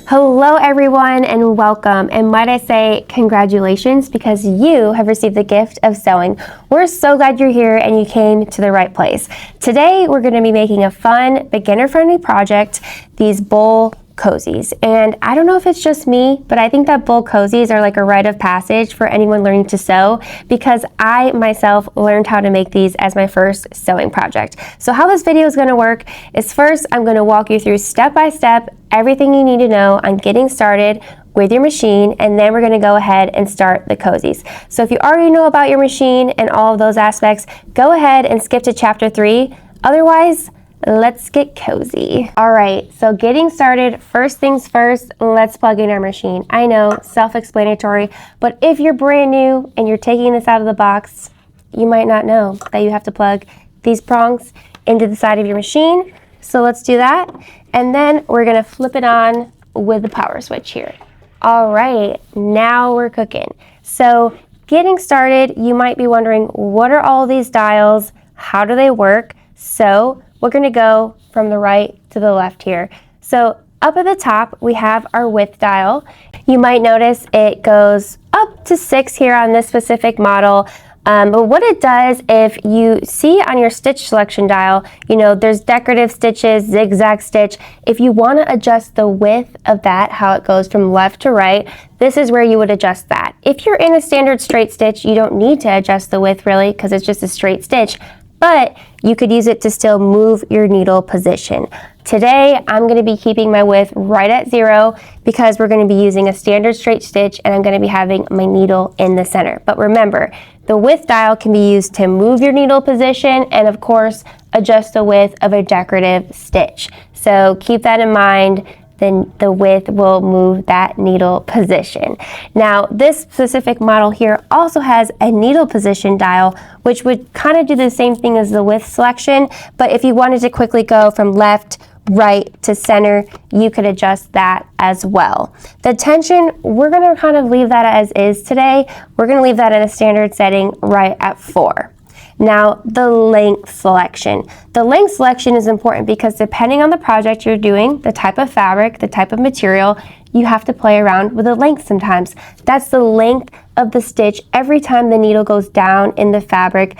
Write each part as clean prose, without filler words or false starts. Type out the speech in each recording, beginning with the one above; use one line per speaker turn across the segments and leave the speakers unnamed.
Hello everyone and welcome, and might I say congratulations because you have received the gift of sewing. We're so glad you're here and you came to the right place. Today we're going to be making a fun, beginner-friendly project, these bowl cozies. And I don't know if it's just me, but I think that bowl cozies are like a rite of passage for anyone learning to sew because I myself learned how to make these as my first sewing project. So how this video is going to work is first I'm going to walk you through step by step everything you need to know on getting started with your machine, and then we're going to go ahead and start the cozies. So if you already know about your machine and all of those aspects, go ahead and skip to chapter 3. Otherwise, let's get cozy. All right, so getting started, first things first, let's plug in our machine. I know, self-explanatory, but if you're brand new and you're taking this out of the box, you might not know that you have to plug these prongs into the side of your machine. So let's do that. And then we're gonna flip it on with the power switch here. All right, now we're cooking. So getting started, you might be wondering, what are all these dials? How do they work? So we're going to go from the right to the left here. So up at the top, we have our width dial. You might notice it goes up to 6 here on this specific model. But what it does, if you see on your stitch selection dial, you know, there's decorative stitches, zigzag stitch. If you want to adjust the width of that, how it goes from left to right, this is where you would adjust that. If you're in a standard straight stitch, you don't need to adjust the width really because it's just a straight stitch. But you could use it to still move your needle position. Today, I'm going to be keeping my width right at 0 because we're going to be using a standard straight stitch and I'm going to be having my needle in the center. But remember, the width dial can be used to move your needle position and of course, adjust the width of a decorative stitch. So keep that in mind. Then the width will move that needle position. Now, this specific model here also has a needle position dial, which would kind of do the same thing as the width selection, but if you wanted to quickly go from left, right to center, you could adjust that as well. The tension, we're gonna kind of leave that as is today. We're gonna leave that in a standard setting right at 4. Now, the length selection. The length selection is important because depending on the project you're doing, the type of fabric, the type of material, you have to play around with the length sometimes. That's the length of the stitch. Every time the needle goes down in the fabric,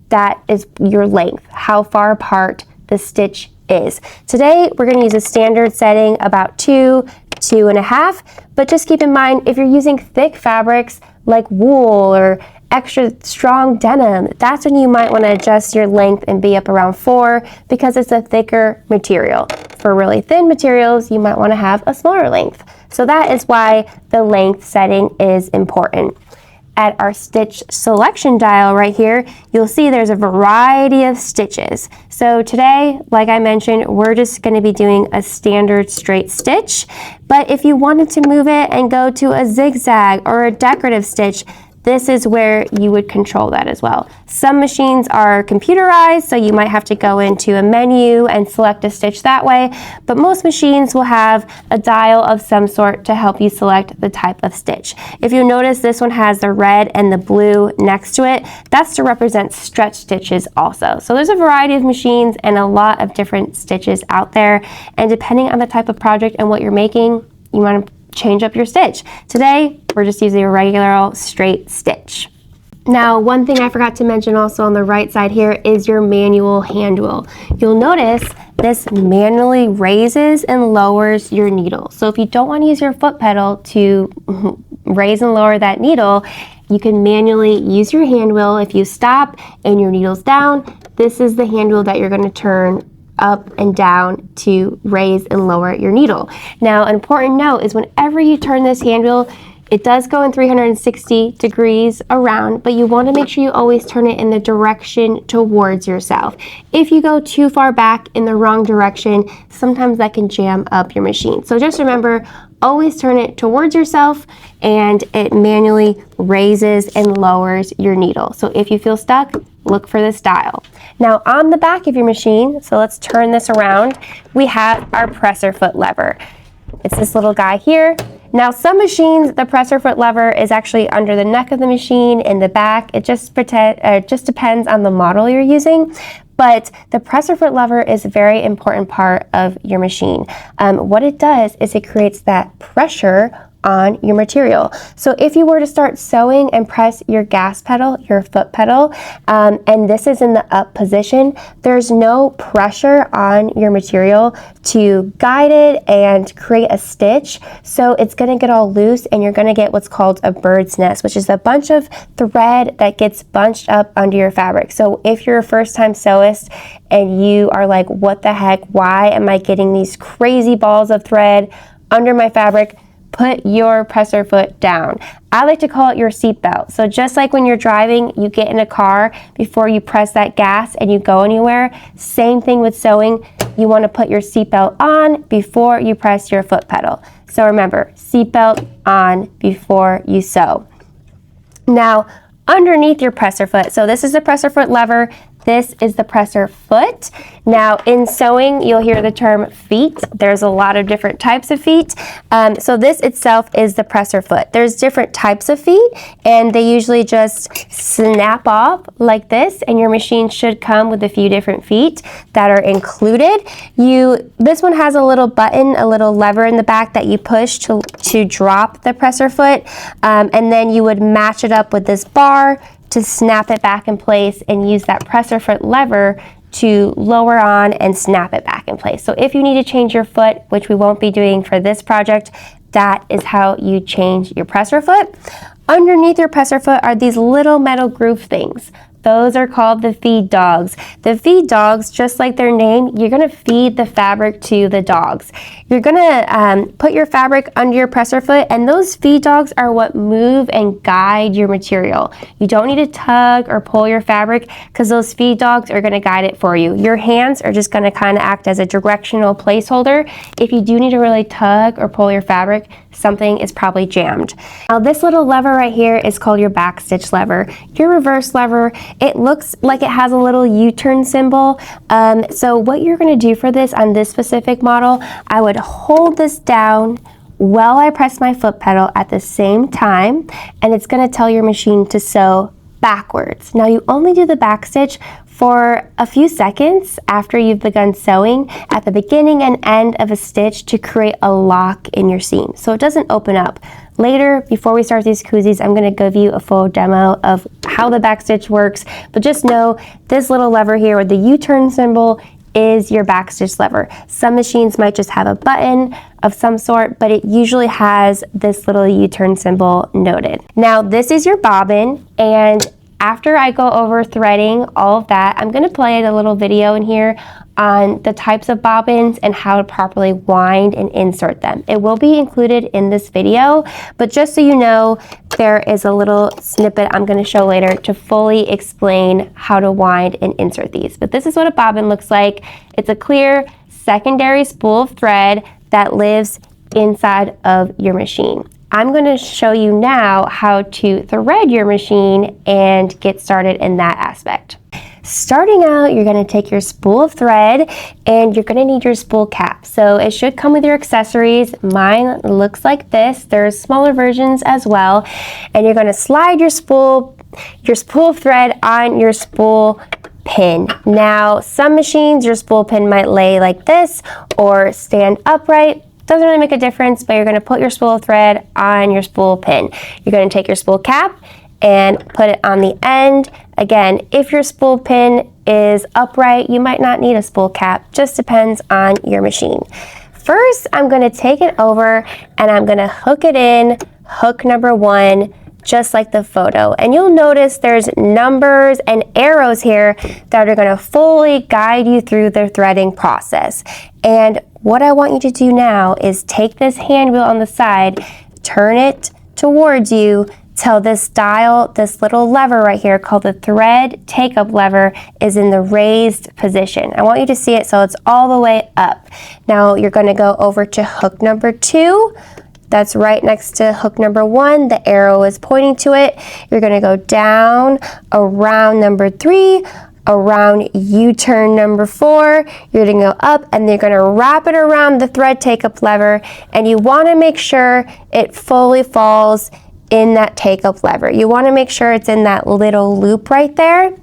that is your length, how far apart the stitch is. Today, we're going to use a standard setting about 2, 2.5, but just keep in mind, if you're using thick fabrics like wool or extra strong denim, that's when you might want to adjust your length and be up around 4 because it's a thicker material. For really thin materials, you might want to have a smaller length. So that is why the length setting is important. At our stitch selection dial right here, you'll see there's a variety of stitches. So today, like I mentioned, we're just going to be doing a standard straight stitch. But if you wanted to move it and go to a zigzag or a decorative stitch, this is where you would control that as well. Some machines are computerized, so you might have to go into a menu and select a stitch that way, but most machines will have a dial of some sort to help you select the type of stitch. If you notice, this one has the red and the blue next to it. That's to represent stretch stitches also. So there's a variety of machines and a lot of different stitches out there, and depending on the type of project and what you're making, you want to change up your stitch. Today, we're just using a regular straight stitch. Now, one thing I forgot to mention also on the right side here is your manual hand wheel. You'll notice this manually raises and lowers your needle. So if you don't want to use your foot pedal to raise and lower that needle, you can manually use your hand wheel. If you stop and your needle's down, this is the hand wheel that you're going to turn up and down to raise and lower your needle. Now, an important note is whenever you turn this hand wheel, it does go in 360 degrees around, but you want to make sure you always turn it in the direction towards yourself. If you go too far back in the wrong direction, sometimes that can jam up your machine. So just remember, always turn it towards yourself and it manually raises and lowers your needle. So if you feel stuck, look for this dial. Now on the back of your machine, so let's turn this around, we have our presser foot lever. It's this little guy here. Now some machines, the presser foot lever is actually under the neck of the machine in the back. It just depends on the model you're using. But the presser foot lever is a very important part of your machine. What it does is it creates that pressure on your material. So if you were to start sewing and press your gas pedal, your foot pedal, and this is in the up position, there's no pressure on your material to guide it and create a stitch. So it's going to get all loose and you're going to get what's called a bird's nest, which is a bunch of thread that gets bunched up under your fabric. So if you're a first-time sewist and you are like, what the heck, why am I getting these crazy balls of thread under my fabric? Put your presser foot down. I like to call it your seatbelt. So just like when you're driving, you get in a car before you press that gas and you go anywhere, same thing with sewing. You want to put your seatbelt on before you press your foot pedal. So remember, seatbelt on before you sew. Now, underneath your presser foot, so this is the presser foot lever, this is the presser foot. Now in sewing, you'll hear the term feet. There's a lot of different types of feet. So this itself is the presser foot. There's different types of feet and they usually just snap off like this, and your machine should come with a few different feet that are included. This one has a little button, a little lever in the back that you push to drop the presser foot, and then you would match it up with this bar to snap it back in place and use that presser foot lever to lower on and snap it back in place. So if you need to change your foot, which we won't be doing for this project, that is how you change your presser foot. Underneath your presser foot are these little metal groove things. Those are called the feed dogs. The feed dogs, just like their name, you're going to feed the fabric to the dogs. You're going to put your fabric under your presser foot, and those feed dogs are what move and guide your material. You don't need to tug or pull your fabric because those feed dogs are going to guide it for you. Your hands are just going to kind of act as a directional placeholder. If you do need to really tug or pull your fabric, something is probably jammed. Now this little lever right here is called your backstitch lever. Your reverse lever, it looks like it has a little U-turn symbol. So what you're going to do for this on this specific model, I would hold this down while I press my foot pedal at the same time, and it's going to tell your machine to sew backwards. Now you only do the backstitch for a few seconds after you've begun sewing at the beginning and end of a stitch to create a lock in your seam, so it doesn't open up. Later, before we start these koozies, I'm going to give you a full demo of how the backstitch works, but just know this little lever here with the U-turn symbol is your backstitch lever. Some machines might just have a button of some sort, but it usually has this little U-turn symbol noted. Now this is your bobbin, and after I go over threading all of that, I'm going to play a little video in here on the types of bobbins and how to properly wind and insert them. It will be included in this video, but just so you know, there is a little snippet I'm going to show later to fully explain how to wind and insert these. But this is what a bobbin looks like. It's a clear secondary spool of thread that lives inside of your machine. I'm going to show you now how to thread your machine and get started in that aspect. Starting out, you're going to take your spool of thread and you're going to need your spool cap. So it should come with your accessories. Mine looks like this. There's smaller versions as well. And you're going to slide your spool of thread on your spool pin. Now, some machines, your spool pin might lay like this or stand upright. Doesn't really make a difference, but you're going to put your spool of thread on your spool pin. You're going to take your spool cap and put it on the end. Again, if your spool pin is upright, you might not need a spool cap. Just depends on your machine. First, I'm going to take it over and I'm going to hook it in, hook number 1, just like the photo. And you'll notice there's numbers and arrows here that are going to fully guide you through the threading process. And what I want you to do now is take this hand wheel on the side, turn it towards you till this dial, this little lever right here called the thread take-up lever, is in the raised position. I want you to see it so it's all the way up. Now you're going to go over to hook number 2. That's right next to hook number 1. The arrow is pointing to it. You're going to go down around number 3, around U-turn number 4, you're going to go up and you're going to wrap it around the thread take-up lever, and you want to make sure it fully falls in that take-up lever. You want to make sure it's in that little loop right there.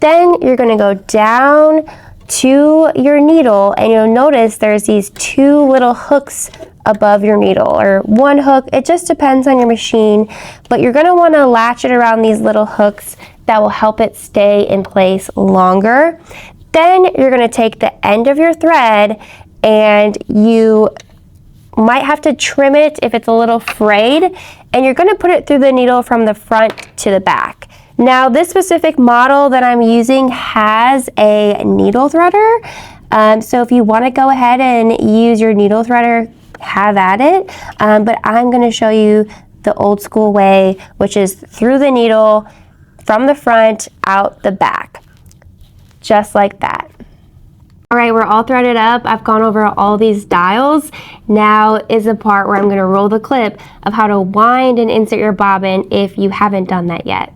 Then you're going to go down to your needle, and you'll notice there's these two little hooks above your needle, or one hook. It just depends on your machine, but you're going to want to latch it around these little hooks that will help it stay in place longer. Then you're going to take the end of your thread, and you might have to trim it if it's a little frayed, and you're going to put it through the needle from the front to the back. Now, this specific model that I'm using has a needle threader, so if you want to go ahead and use your needle threader, have at it, but I'm going to show you the old school way, which is through the needle from the front out the back, just like that. All right, we're all threaded up. I've gone over all these dials. Now is the part where I'm going to roll the clip of how to wind and insert your bobbin if you haven't done that yet.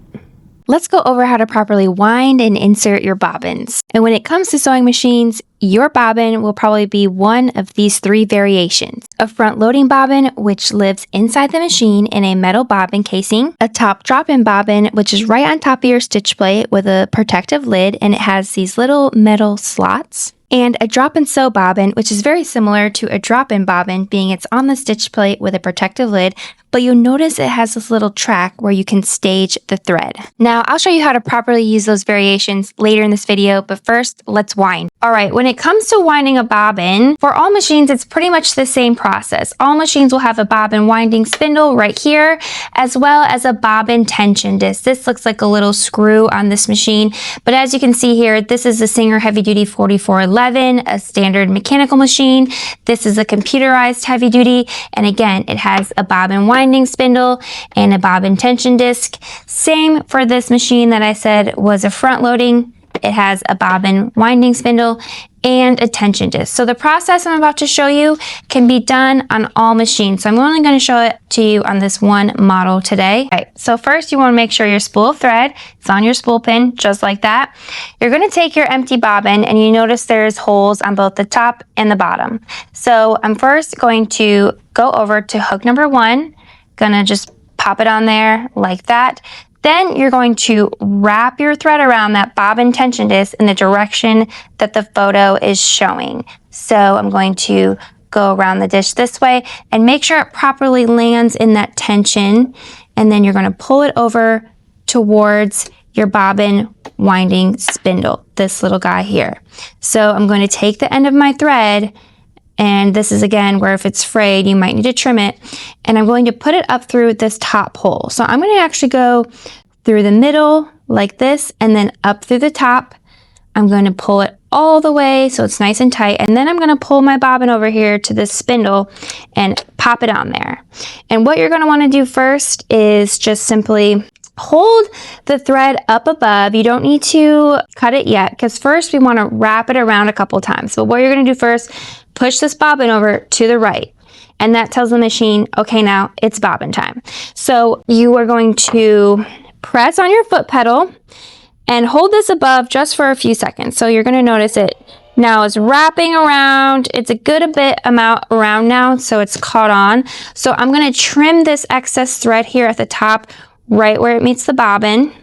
Let's go over how to properly wind and insert your bobbins. And when it comes to sewing machines, your bobbin will probably be one of these three variations. A front-loading bobbin, which lives inside the machine in a metal bobbin casing. A top drop-in bobbin, which is right on top of your stitch plate with a protective lid, and it has these little metal slots. And a drop-and-sew bobbin, which is very similar to a drop-in bobbin, being it's on the stitch plate with a protective lid, but you'll notice it has this little track where you can stage the thread. Now, I'll show you how to properly use those variations later in this video, but first, let's wind. All right, when it comes to winding a bobbin, for all machines, it's pretty much the same process. All machines will have a bobbin winding spindle right here, as well as a bobbin tension disc. This looks like a little screw on this machine, but as you can see here, this is the Singer Heavy Duty 4411, a standard mechanical machine. This is a computerized heavy duty, and again, it has a bobbin winding spindle and a bobbin tension disc. Same for this machine that I said was a front loading. It has a bobbin winding spindle and a tension disc. So the process I'm about to show you can be done on all machines. So I'm only going to show it to you on this one model today. All right, so first you want to make sure your spool of thread is on your spool pin, just like that. You're going to take your empty bobbin, and you notice there's holes on both the top and the bottom. So I'm first going to go over to hook number one, gonna just pop it on there like that. Then you're going to wrap your thread around that bobbin tension disc in the direction that the photo is showing. So I'm going to go around the dish this way and make sure it properly lands in that tension. And then you're going to pull it over towards your bobbin winding spindle, this little guy here. So I'm going to take the end of my thread, and this is again where if it's frayed, you might need to trim it. And I'm going to put it up through this top hole. So I'm going to actually go through the middle like this, and then up through the top. I'm going to pull it all the way so it's nice and tight. And then I'm going to pull my bobbin over here to this spindle and pop it on there. And what you're going to want to do first is just simply hold the thread up above. You don't need to cut it yet, because first we want to wrap it around a couple times. But what you're going to do first, push this bobbin over to the right, and that tells the machine, okay, now it's bobbin time. So you are going to press on your foot pedal and hold this above just for a few seconds. So you're going to notice it now is wrapping around. It's a good bit amount around now, so it's caught on. So I'm going to trim this excess thread here at the top, right where it meets the bobbin.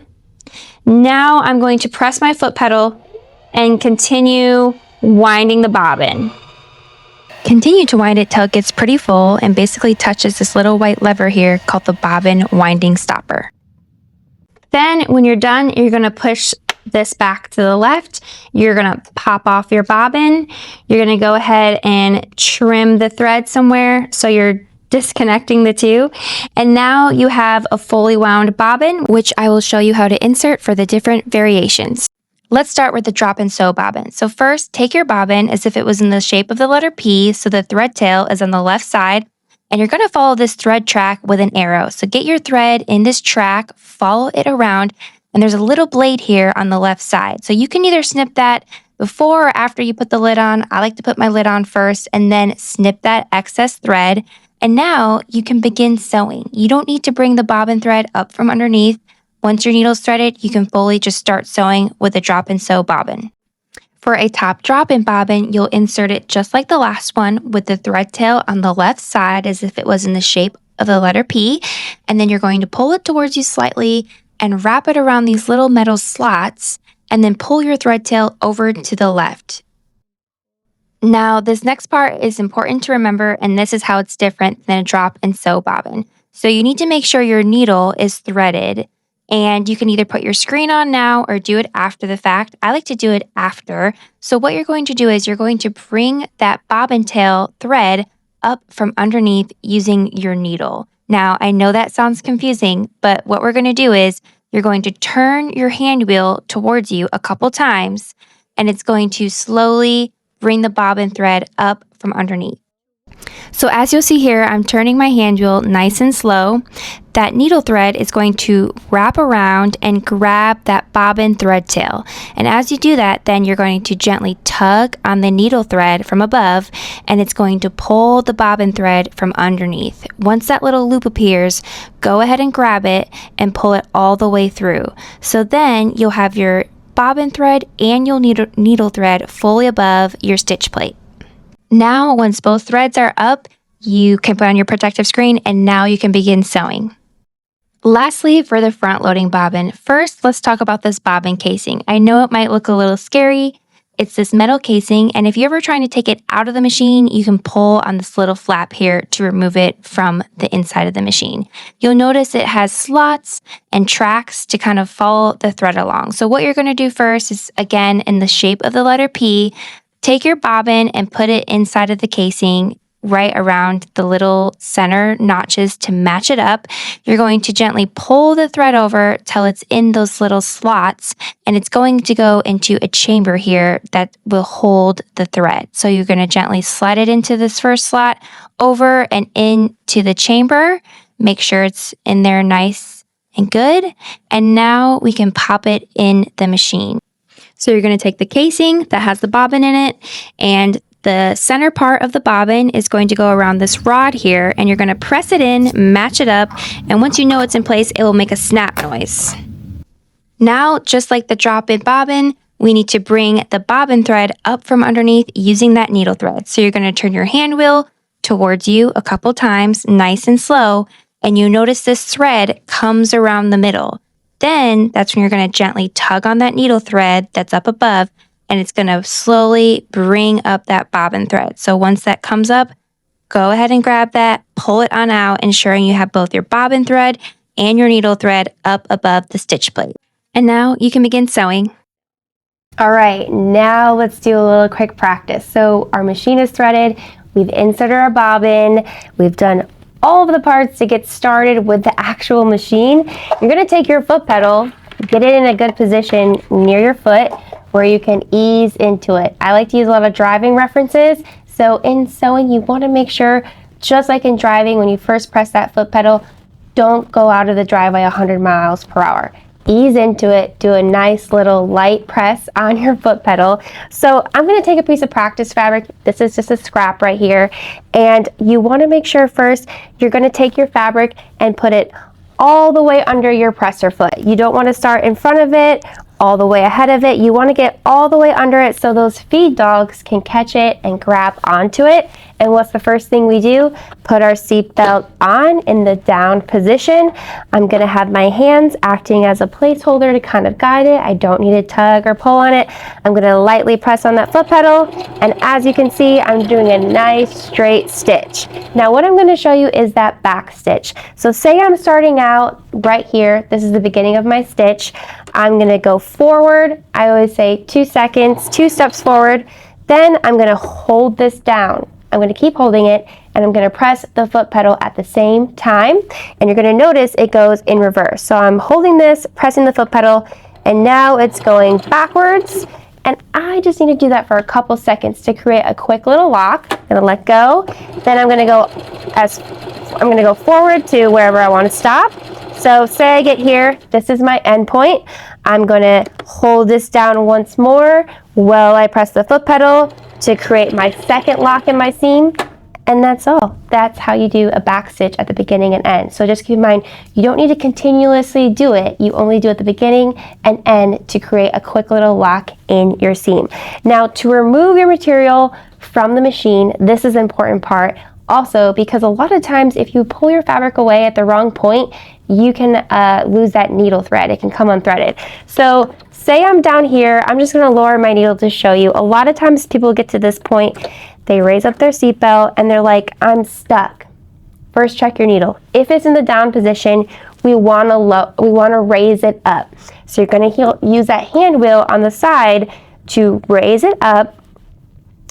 Now I'm going to press my foot pedal and continue winding the bobbin. Continue to wind it till it gets pretty full and basically touches this little white lever here called the bobbin winding stopper. Then when you're done, you're going to push this back to the left. You're going to pop off your bobbin. You're going to go ahead and trim the thread somewhere so you're disconnecting the two. And now you have a fully wound bobbin, which I will show you how to insert for the different variations. Let's start with the drop and sew bobbin. So first, take your bobbin as if it was in the shape of the letter P, so the thread tail is on the left side, and you're going to follow this thread track with an arrow. So get your thread in this track, follow it around, and there's a little blade here on the left side. So you can either snip that before or after you put the lid on. I like to put my lid on first and then snip that excess thread. And now you can begin sewing. You don't need to bring the bobbin thread up from underneath. Once your needle's threaded, you can fully just start sewing with a drop and sew bobbin. For a top drop-in bobbin, you'll insert it just like the last one with the thread tail on the left side as if it was in the shape of the letter P, and then you're going to pull it towards you slightly and wrap it around these little metal slots and then pull your thread tail over to the left. Now, this next part is important to remember, and this is how it's different than a drop and sew bobbin. So you need to make sure your needle is threaded, and you can either put your screen on now or do it after the fact. I like to do it after. So what you're going to do is you're going to bring that bobbin tail thread up from underneath using your needle. Now, I know that sounds confusing, but what we're going to do is you're going to turn your hand wheel towards you a couple times, and it's going to slowly bring the bobbin thread up from underneath. So as you'll see here, I'm turning my hand wheel nice and slow. That needle thread is going to wrap around and grab that bobbin thread tail. And as you do that, then you're going to gently tug on the needle thread from above, and it's going to pull the bobbin thread from underneath. Once that little loop appears, go ahead and grab it and pull it all the way through. So then you'll have your bobbin thread and your needle thread fully above your stitch plate. Now, once both threads are up, you can put on your protective screen, and now you can begin sewing. Lastly, for the front loading bobbin, first let's talk about this bobbin casing. I know it might look a little scary. It's this metal casing, and if you're ever trying to take it out of the machine, you can pull on this little flap here to remove it from the inside of the machine. You'll notice it has slots and tracks to kind of follow the thread along. So what you're going to do first is, again, in the shape of the letter P, take your bobbin and put it inside of the casing right around the little center notches to match it up. You're going to gently pull the thread over till it's in those little slots, and it's going to go into a chamber here that will hold the thread. So you're going to gently slide it into this first slot, over and into the chamber. Make sure it's in there nice and good. And now we can pop it in the machine. So you're going to take the casing that has the bobbin in it, and the center part of the bobbin is going to go around this rod here, and you're going to press it in, match it up, and once you know it's in place, it will make a snap noise. Now, just like the drop-in bobbin, we need to bring the bobbin thread up from underneath using that needle thread. So you're going to turn your hand wheel towards you a couple times, nice and slow, and you notice this thread comes around the middle. Then that's when you're going to gently tug on that needle thread that's up above, and it's going to slowly bring up that bobbin thread. So once that comes up, go ahead and grab that, pull it on out, ensuring you have both your bobbin thread and your needle thread up above the stitch plate. And now you can begin sewing.
All right, now let's do a little quick practice. So our machine is threaded, we've inserted our bobbin, we've done all of the parts to get started with the actual machine. You're going to take your foot pedal, get it in a good position near your foot where you can ease into it. I like to use a lot of driving references. So in sewing, you want to make sure, just like in driving, when you first press that foot pedal, don't go out of the driveway 100 miles per hour. Ease into it, do a nice little light press on your foot pedal. So I'm going to take a piece of practice fabric. This is just a scrap right here. And you want to make sure first you're going to take your fabric and put it all the way under your presser foot. You don't want to start in front of it, all the way ahead of it. You want to get all the way under it so those feed dogs can catch it and grab onto it. And what's the first thing we do? Put our seatbelt on in the down position. I'm going to have my hands acting as a placeholder to kind of guide it. I don't need to tug or pull on it. I'm going to lightly press on that foot pedal, and as you can see, I'm doing a nice straight stitch. Now what I'm going to show you is that back stitch. So say I'm starting out right here. This is the beginning of my stitch. I'm going to go forward. I always say 2 seconds, 2 steps forward. Then I'm going to hold this down. I'm going to keep holding it, and I'm going to press the foot pedal at the same time, and you're going to notice it goes in reverse. So I'm holding this, pressing the foot pedal, and now it's going backwards, and I just need to do that for a couple seconds to create a quick little lock. I'm going to let go. Then I'm going to go forward to wherever I want to stop. So say I get here, this is my end point. I'm going to hold this down once more while I press the foot pedal to create my second lock in my seam, and that's all. That's how you do a back stitch at the beginning and end. So just keep in mind, you don't need to continuously do it. You only do it at the beginning and end to create a quick little lock in your seam. Now to remove your material from the machine, this is an important part. also because a lot of times if you pull your fabric away at the wrong point, you can lose that needle thread. It can come unthreaded. So say I'm down here, I'm just going to lower my needle to show you. A lot of times people get to this point, they raise up their seatbelt and they're like, I'm stuck. First, check your needle. If it's in the down position, we want to raise it up. So you're going to use that hand wheel on the side to raise it up.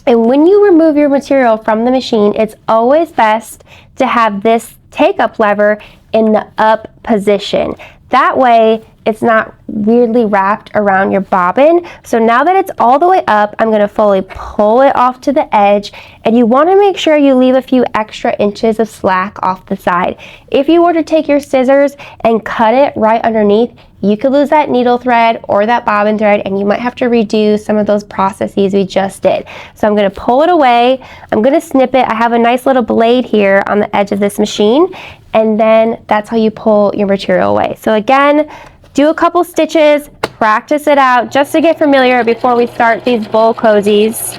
And when you remove your material from the machine, it's always best to have this take-up lever in the up position. That way, it's not weirdly wrapped around your bobbin. So now that it's all the way up, I'm going to fully pull it off to the edge, and you want to make sure you leave a few extra inches of slack off the side. If you were to take your scissors and cut it right underneath, you could lose that needle thread or that bobbin thread, and you might have to redo some of those processes we just did. So I'm going to pull it away. I'm going to snip it. I have a nice little blade here on the edge of this machine, and then that's how you pull your material away. So again, do a couple stitches, practice it out just to get familiar before we start these bowl cozies.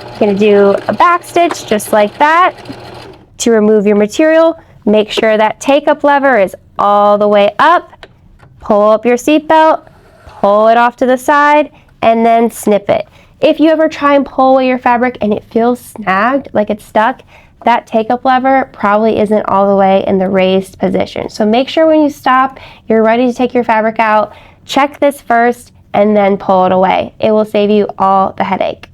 You're going to do a back stitch just like that to remove your material. Make sure that take-up lever is all the way up. Pull up your seatbelt, pull it off to the side, and then snip it. If you ever try and pull away your fabric and it feels snagged, like it's stuck, that take-up lever probably isn't all the way in the raised position. So make sure when you stop, you're ready to take your fabric out. Check this first and then pull it away. It will save you all the headache.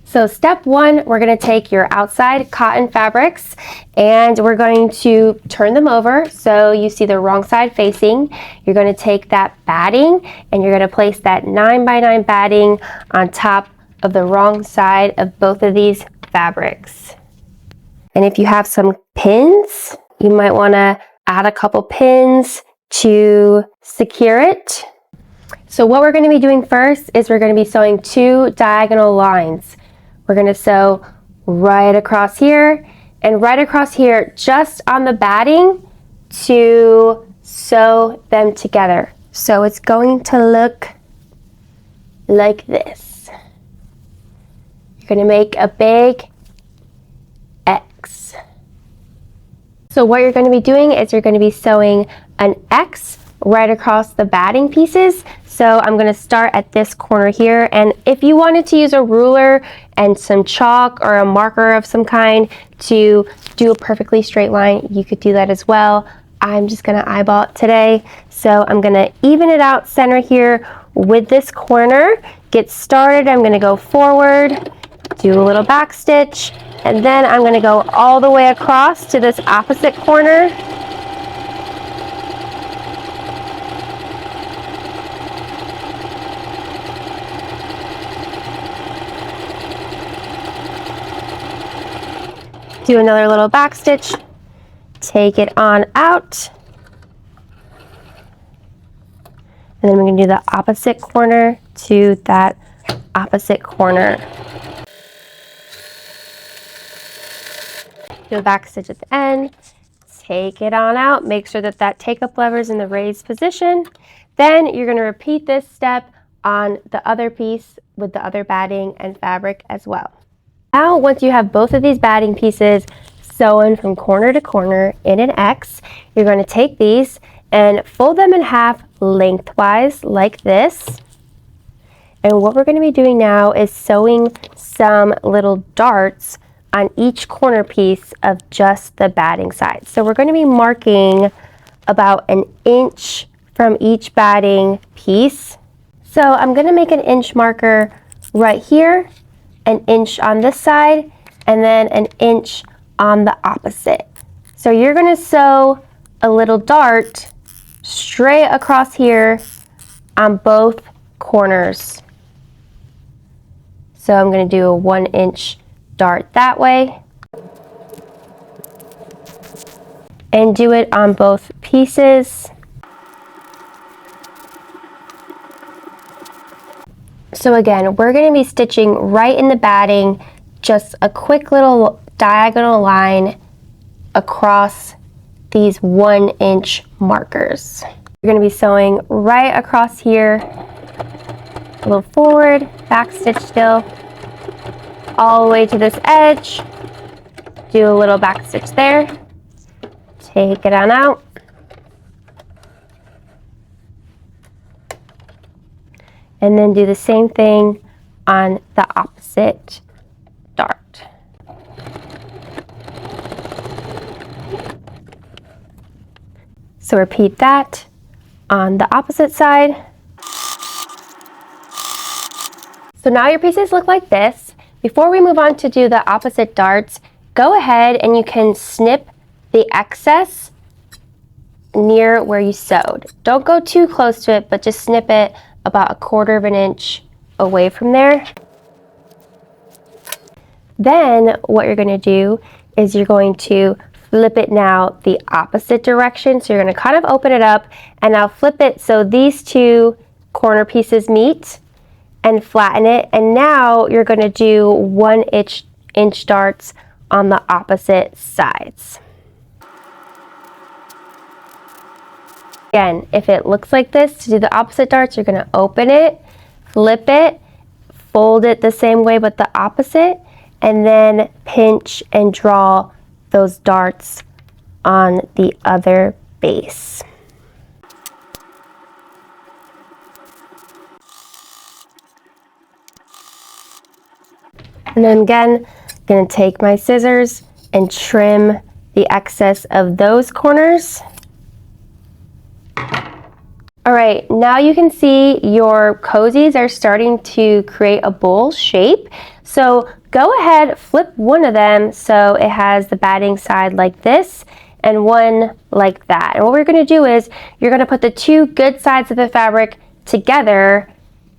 So step one, we're going to take your outside cotton fabrics and we're going to turn them over so you see the wrong side facing. You're going to take that batting and you're going to place that 9x9 batting on top of the wrong side of both of these fabrics. And if you have some pins, you might want to add a couple pins to secure it. So what we're going to be doing first is we're going to be sewing 2 diagonal lines. We're going to sew right across here and right across here just on the batting to sew them together. So it's going to look like this. You're going to make a big X. So what you're going to be doing is you're going to be sewing an X right across the batting pieces. So I'm going to start at this corner here, and if you wanted to use a ruler and some chalk or a marker of some kind to do a perfectly straight line, you could do that as well. I'm just going to eyeball it today. So I'm going to even it out center here with this corner. Get started. I'm going to go forward, do a little back stitch, and then I'm going to go all the way across to this opposite corner. Do another little back stitch, take it on out, and then we're going to do the opposite corner to that opposite corner. Do a back stitch at the end, take it on out, make sure that that take-up lever is in the raised position. Then you're going to repeat this step on the other piece with the other batting and fabric as well. Now, once you have both of these batting pieces sewn from corner to corner in an X, you're going to take these and fold them in half lengthwise like this. And what we're going to be doing now is sewing some little darts on each corner piece of just the batting side. So we're going to be marking about an inch from each batting piece. So I'm going to make an inch marker right here, an inch on this side, and then an inch on the opposite. So you're going to sew a little dart straight across here on both corners. So I'm going to do a 1-inch dart that way and do it on both pieces. So again, we're going to be stitching right in the batting, just a quick little diagonal line across these 1-inch markers. You're going to be sewing right across here, a little forward, back stitch still, all the way to this edge. Do a little back stitch there, take it on out, and then do the same thing on the opposite dart. So repeat that on the opposite side. So now your pieces look like this. Before we move on to do the opposite darts, go ahead and you can snip the excess near where you sewed. Don't go too close to it, but just snip it about 1/4 inch away from there. Then what you're going to do is you're going to flip it now the opposite direction. So you're going to kind of open it up and now flip it so these two corner pieces meet and flatten it. And now you're going to do 1-inch darts on the opposite sides. Again, if it looks like this, to do the opposite darts, you're going to open it, flip it, fold it the same way but the opposite, and then pinch and draw those darts on the other base. And then again, I'm going to take my scissors and trim the excess of those corners. All right, now you can see your cozies are starting to create a bowl shape. So go ahead, flip one of them so it has the batting side like this and one like that. And what we're going to do is you're going to put the two good sides of the fabric together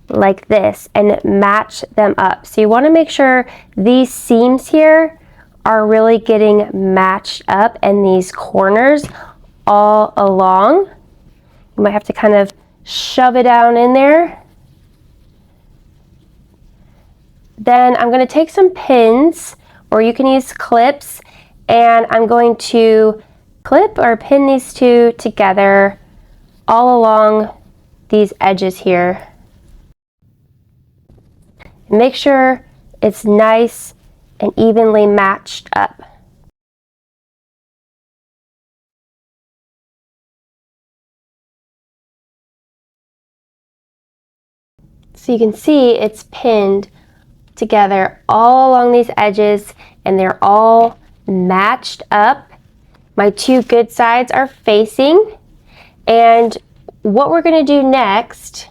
like this and match them up. So you want to make sure these seams here are really getting matched up and these corners all along. You might have to kind of shove it down in there. Then I'm going to take some pins, or you can use clips, and I'm going to clip or pin these two together all along these edges here. Make sure it's nice and evenly matched up. So you can see it's pinned together all along these edges and they're all matched up. My two good sides are facing, and what we're going to do next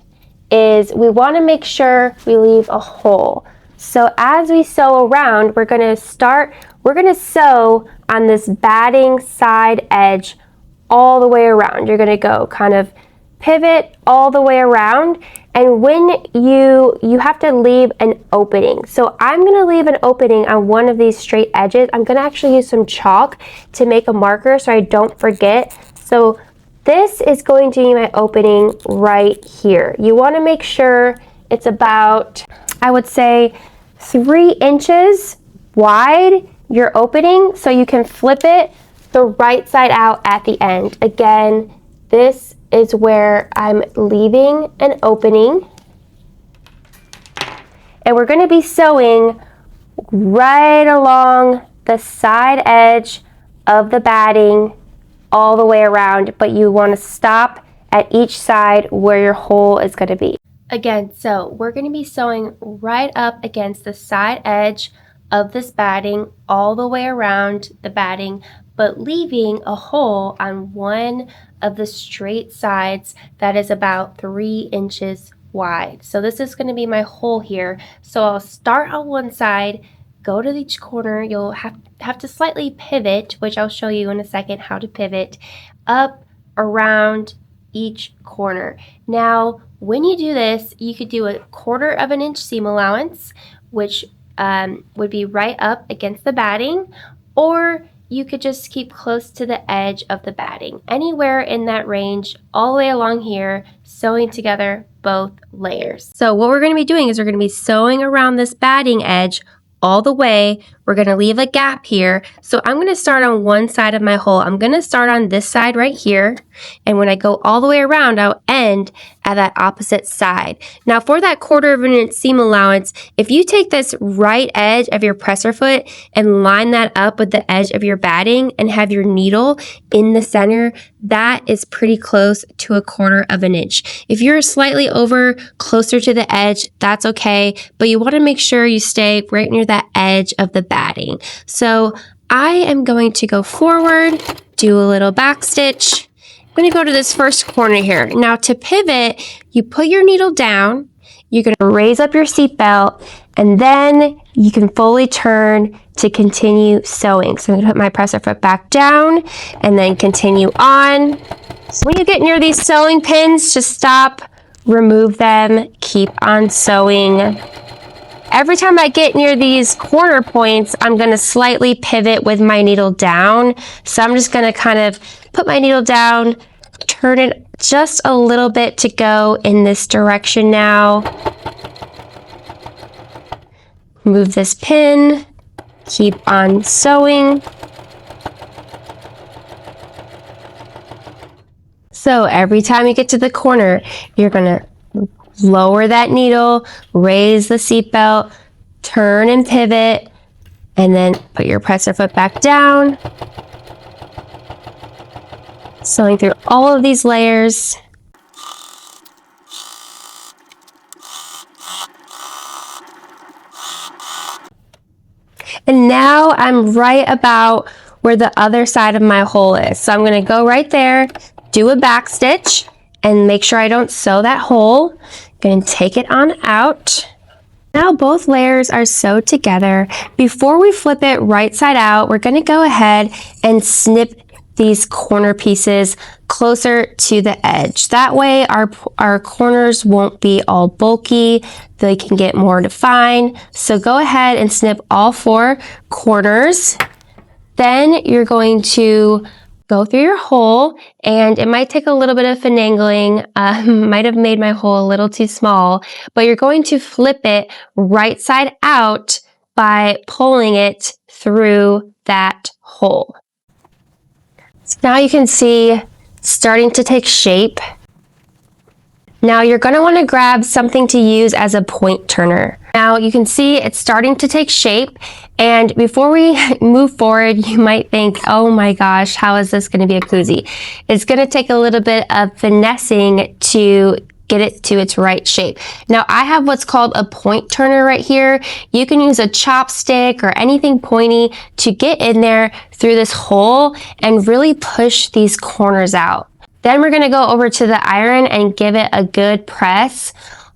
is we want to make sure we leave a hole. So as we sew around, we're going to sew on this batting side edge all the way around. You're going to go kind of pivot all the way around, and when you have to leave an opening. So I'm going to leave an opening on one of these straight edges. I'm going to actually use some chalk to make a marker so I don't forget. So this is going to be my opening right here. You want to make sure it's about, I would say, 3 inches wide, your opening, so you can flip it the right side out at the end. Again, this is where I'm leaving an opening. And we're going to be sewing right along the side edge of the batting all the way around, but you want to stop at each side where your hole is going to be. Again, so we're going to be sewing right up against the side edge of this batting all the way around the batting, but leaving a hole on one of the straight sides that is about 3 inches wide. So this is going to be my hole here. So I'll start on one side, go to each corner. You'll have to slightly pivot, which I'll show you in a second how to pivot, up around each corner. Now, when you do this, you could do 1/4 inch seam allowance, which would be right up against the batting, or you could just keep close to the edge of the batting. Anywhere in that range, all the way along here, sewing together both layers. So what we're going to be doing is we're going to be sewing around this batting edge all the way. We're going to leave a gap here. So I'm going to start on one side of my hole. I'm going to start on this side right here. And when I go all the way around, I'll end at that opposite side. Now for that 1/4 of an inch seam allowance, if you take this right edge of your presser foot and line that up with the edge of your batting and have your needle in the center, that is pretty close to a 1/4 of an inch. If you're slightly over, closer to the edge, that's okay, but you want to make sure you stay right near that edge of the batting. So I am going to go forward, do a little back stitch. I'm going to go to this first corner here. Now to pivot, you put your needle down, you're going to raise up your seat belt, and then you can fully turn to continue sewing. So I'm going to put my presser foot back down and then continue on. So when you get near these sewing pins, just stop, remove them, keep on sewing. Every time I get near these corner points, I'm going to slightly pivot with my needle down. So I'm just going to kind of put my needle down, turn it just a little bit to go in this direction now. Move this pin, keep on sewing. So every time you get to the corner, you're going to lower that needle, raise the seat belt, turn and pivot, and then put your presser foot back down. Sewing through all of these layers. And now I'm right about where the other side of my hole is. So I'm going to go right there, do a back stitch, and make sure I don't sew that hole. Going to take it on out. Now both layers are sewed together. Before we flip it right side out, we're going to go ahead and snip these corner pieces closer to the edge. That way our corners won't be all bulky. They can get more defined. So go ahead and snip all 4 corners. Then you're going to go through your hole, and it might take a little bit of finagling, might have made my hole a little too small, but you're going to flip it right side out by pulling it through that hole. So now you can see it's starting to take shape. Now you're going to want to grab something to use as a point turner. Now you can see it's starting to take shape, and before we move forward, you might think, oh my gosh, how is this going to be a koozie? It's going to take a little bit of finessing to get it to its right shape. Now I have what's called a point turner right here. You can use a chopstick or anything pointy to get in there through this hole and really push these corners out. Then we're going to go over to the iron and give it a good press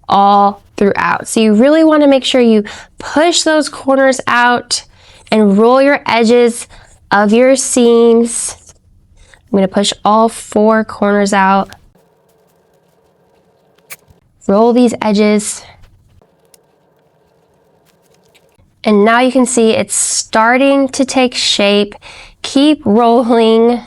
all throughout. So you really want to make sure you push those corners out and roll your edges of your seams. I'm going to push all 4 corners out. Roll these edges. And now you can see it's starting to take shape. Keep rolling.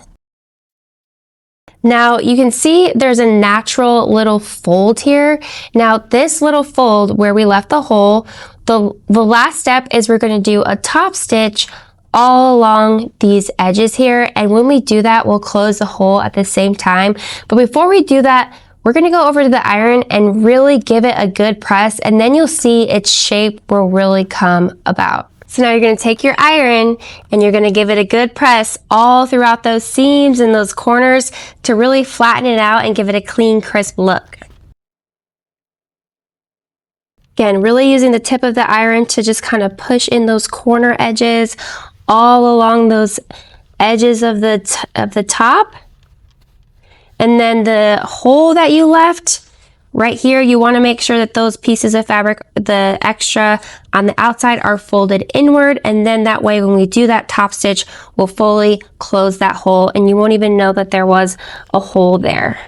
Now you can see there's a natural little fold here. Now this little fold where we left the hole, the last step is we're going to do a top stitch all along these edges here. And when we do that, we'll close the hole at the same time. But before we do that, we're going to go over to the iron and really give it a good press, and then you'll see its shape will really come about. So now you're going to take your iron and you're going to give it a good press all throughout those seams and those corners to really flatten it out and give it a clean, crisp look. Again, really using the tip of the iron to just kind of push in those corner edges all along those edges of the top. And then the hole that you left right here, you want to make sure that those pieces of fabric, the extra on the outside, are folded inward, and then that way when we do that top stitch, we'll fully close that hole and you won't even know that there was a hole there.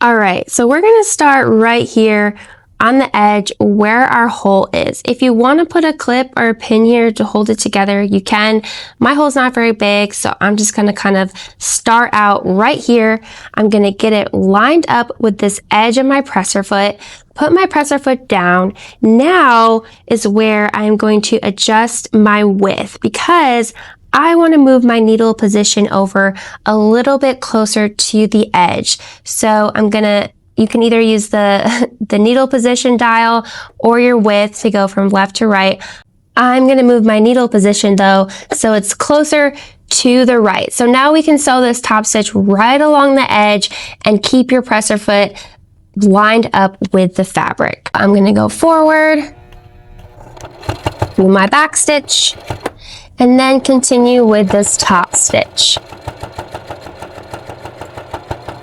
All right, so we're going to start right here on the edge where our hole is. If you want to put a clip or a pin here to hold it together, you can. My hole's not very big, so I'm just going to kind of start out right here. I'm going to get it lined up with this edge of my presser foot, put my presser foot down. Now is where I'm going to adjust my width because I want to move my needle position over a little bit closer to the edge. So you can either use the needle position dial or your width to go from left to right. I'm going to move my needle position though, so it's closer to the right. So now we can sew this top stitch right along the edge and keep your presser foot lined up with the fabric. I'm going to go forward, do my back stitch, and then continue with this top stitch.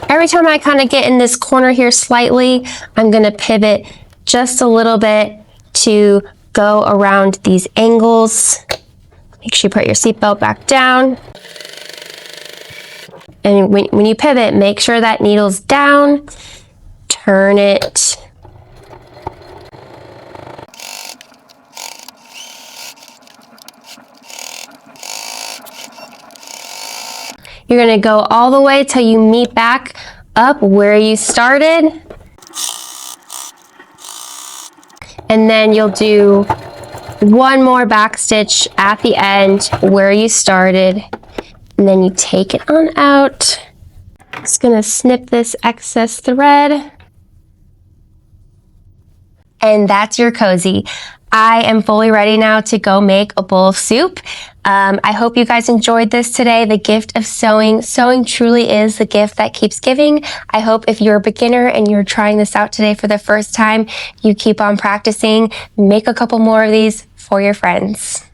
Every time I kind of get in this corner here slightly, I'm going to pivot just a little bit to go around these angles. Make sure you put your seatbelt back down. And when you pivot, make sure that needle's down. Turn it. You're going to go all the way till you meet back up where you started. And then you'll do one more back stitch at the end where you started. And then you take it on out. Just going to snip this excess thread. And that's your cozy. I am fully ready now to go make a bowl of soup. I hope you guys enjoyed this today, the gift of sewing. Sewing truly is the gift that keeps giving. I hope if you're a beginner and you're trying this out today for the first time, you keep on practicing. Make a couple more of these for your friends.